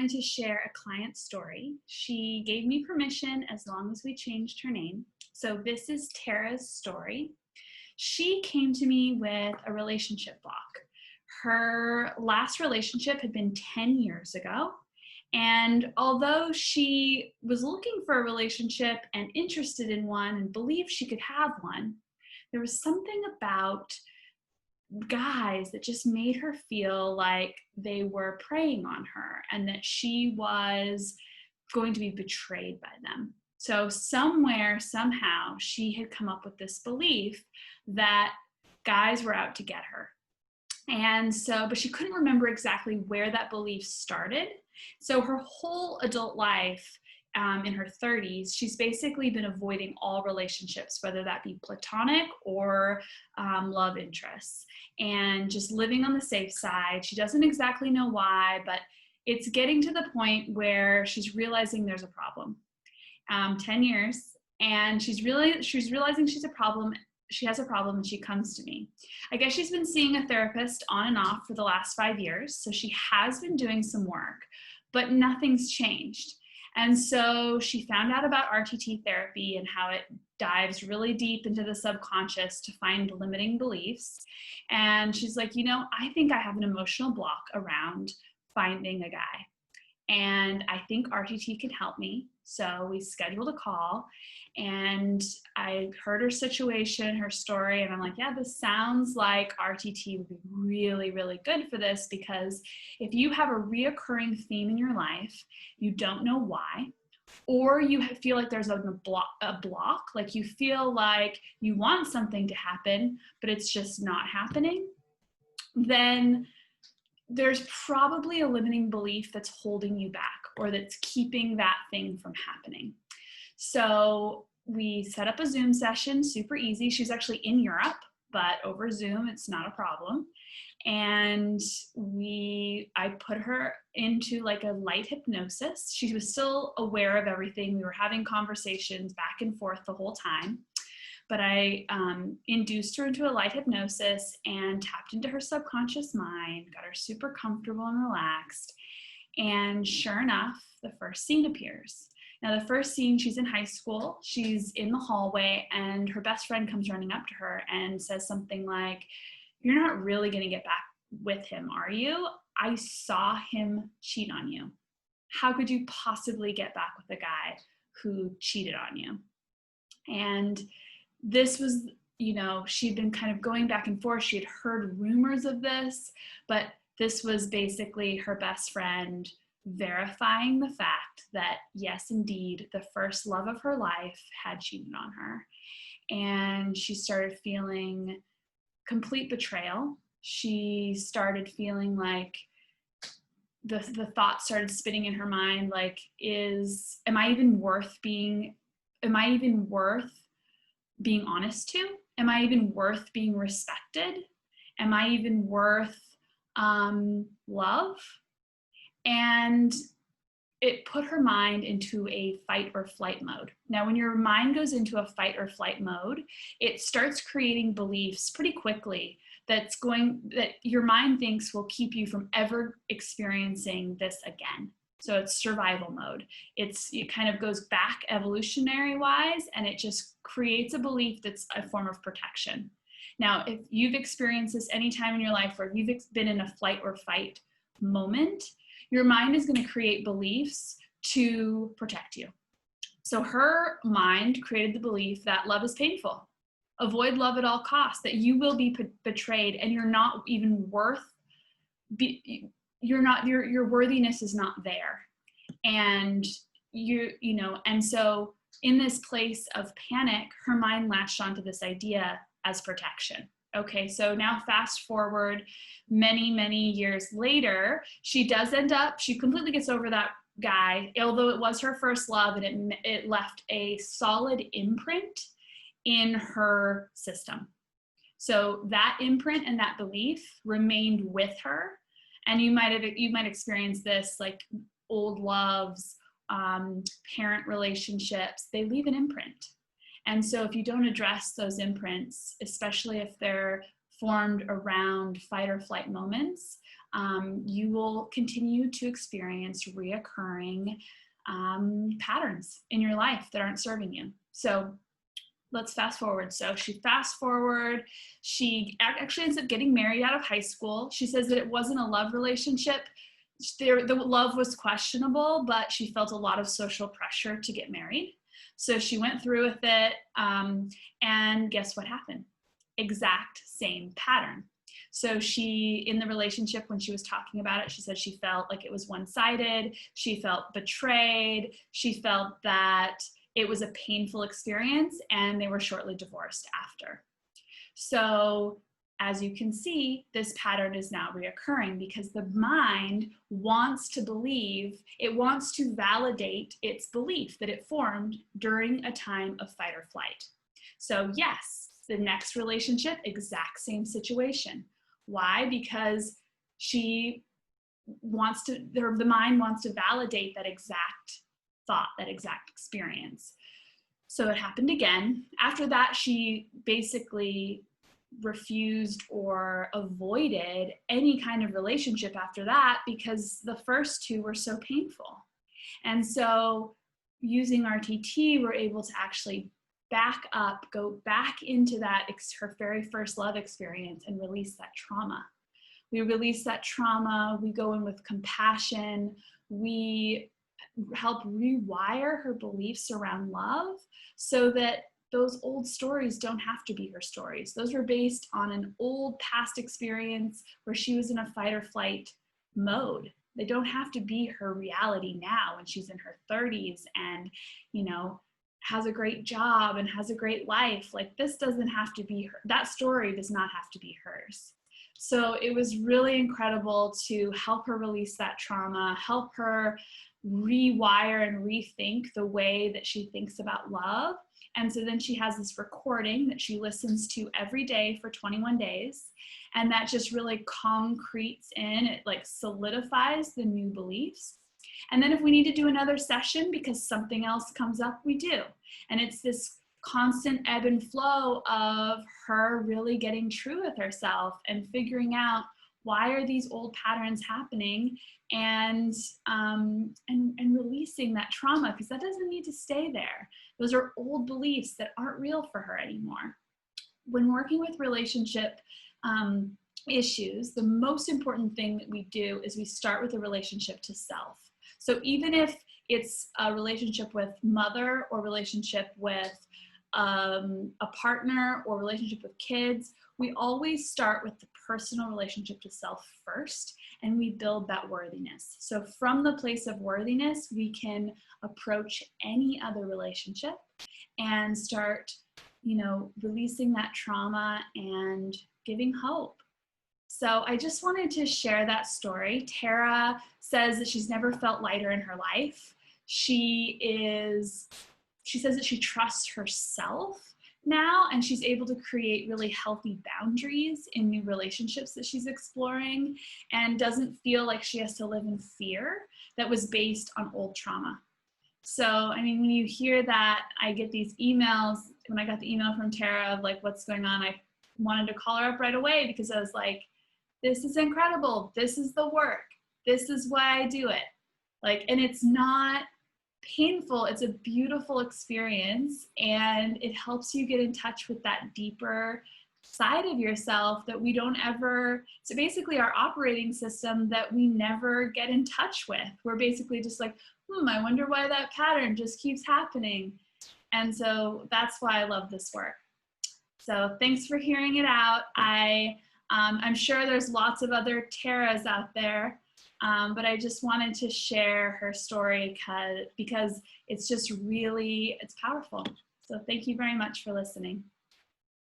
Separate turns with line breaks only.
wanted to share a client story. She gave me permission as long as we changed her name. So this is Terra's story. She came to me with a relationship block. Her last relationship had been 10 years ago. And although she was looking for a relationship and interested in one and believed she could have one, there was something about guys that just made her feel like they were preying on her and that she was going to be betrayed by them. So somewhere, somehow, she had come up with this belief that guys were out to get her. And so, but she couldn't remember exactly where that belief started. So her whole adult life, in her 30s, she's basically been avoiding all relationships, whether that be platonic or love interests, and just living on the safe side. She doesn't exactly know why, but it's getting to the point where she's realizing there's a problem. 10 years, and she's realizing she's a problem. She has a problem, and she comes to me. I guess she's been seeing a therapist on and off for the last 5 years, so she has been doing some work, but nothing's changed. And so she found out about RTT therapy and how it dives really deep into the subconscious to find limiting beliefs. And she's like, I think I have an emotional block around finding a guy. And I think RTT can help me. So we scheduled a call, and I heard her situation, her story, and I'm like, yeah, this sounds like RTT would be really, really good for this, because if you have a reoccurring theme in your life, you don't know why, or you feel like there's a block, like you feel like you want something to happen, but it's just not happening, then there's probably a limiting belief that's holding you back, or that's keeping that thing from happening. So we set up a Zoom session, super easy. She's actually in Europe, but over Zoom, it's not a problem. And I put her into like a light hypnosis. She was still aware of everything. We were having conversations back and forth the whole time. But I induced her into a light hypnosis and tapped into her subconscious mind, got her super comfortable and relaxed. And sure enough, the first scene appears. Now, the first scene, she's in high school. She's in the hallway, and her best friend comes running up to her and says something like, "You're not really going to get back with him, are you? I saw him cheat on you. How could you possibly get back with a guy who cheated on you?" And this was, she'd been kind of going back and forth. She had heard rumors of this, but this was basically her best friend verifying the fact that, yes, indeed, the first love of her life had cheated on her. And she started feeling complete betrayal. She started feeling like the thoughts started spinning in her mind, like, am I even worth being honest to? Am I even worth being respected? Am I even worth love? And it put her mind into a fight or flight mode. Now, when your mind goes into a fight or flight mode, it starts creating beliefs pretty quickly that your mind thinks will keep you from ever experiencing this again. So it's survival mode. It kind of goes back evolutionary wise, and it just creates a belief that's a form of protection. Now, if you've experienced this any time in your life where you've been in a flight or fight moment, your mind is going to create beliefs to protect you. So her mind created the belief that love is painful. Avoid love at all costs, that you will be betrayed, and you're not even worth your worthiness is not there. And and so in this place of panic, her mind latched onto this idea as protection. Okay, so now fast forward many, many years later, she completely gets over that guy, although it was her first love, and it left a solid imprint in her system. So that imprint and that belief remained with her. And you might experience this, like old loves, parent relationships, they leave an imprint. And so if you don't address those imprints, especially if they're formed around fight or flight moments, you will continue to experience reoccurring patterns in your life that aren't serving you. So let's fast forward. So she fast forward, she actually ends up getting married out of high school. She says that it wasn't a love relationship. The love was questionable, but she felt a lot of social pressure to get married. So she went through with it, and guess what happened? Exact same pattern. So she, in the relationship, when she was talking about it, she said she felt like it was one-sided. She felt betrayed. She felt that it was a painful experience, and they were shortly divorced after. So as you can see, this pattern is now reoccurring because the mind wants to believe, it wants to validate its belief that it formed during a time of fight or flight. So yes, the next relationship, exact same situation. Why? Because she wants to, the mind wants to validate that exact thought, that exact experience. So it happened again. After that, she basically refused or avoided any kind of relationship after that because the first two were so painful. And so using RTT, we're able to actually back up, go back into that, her very first love experience, and release that trauma. We release that trauma, we go in with compassion, we help rewire her beliefs around love so that those old stories don't have to be her stories. Those were based on an old past experience where she was in a fight or flight mode. They don't have to be her reality now when she's in her 30s and, you know, has a great job and has a great life. Like, this doesn't have to be her. That story does not have to be hers. So it was really incredible to help her release that trauma, help her rewire and rethink the way that she thinks about love. And so then she has this recording that she listens to every day for 21 days. And that just really concretes in, it like solidifies the new beliefs. And then if we need to do another session because something else comes up, we do. And it's this constant ebb and flow of her really getting true with herself and figuring out, why are these old patterns happening, and releasing that trauma, because that doesn't need to stay there. Those are old beliefs that aren't real for her anymore. When working with relationship issues, the most important thing that we do is we start with a relationship to self. So even if it's a relationship with mother or relationship with a partner or relationship with kids, we always start with the personal relationship to self first, and we build that worthiness. So from the place of worthiness, we can approach any other relationship and start, you know, releasing that trauma and giving hope. So I just wanted to share that story. Terra says that she's never felt lighter in her life. She says that she trusts herself now, and she's able to create really healthy boundaries in new relationships that she's exploring, and doesn't feel like she has to live in fear that was based on old trauma. So, I mean, when you hear that, I get these emails. When I got the email from Terra of like, what's going on, I wanted to call her up right away because I was like, this is incredible. This is the work. This is why I do it. Like, and it's not painful. It's a beautiful experience, and it helps you get in touch with that deeper side of yourself that we don't ever, so basically our operating system that we never get in touch with. We're basically just like, I wonder why that pattern just keeps happening. And so that's why I love this work. So thanks for hearing it out. I'm sure there's lots of other Terras out there, but I just wanted to share her story because it's just really, it's powerful. So thank you very much for listening.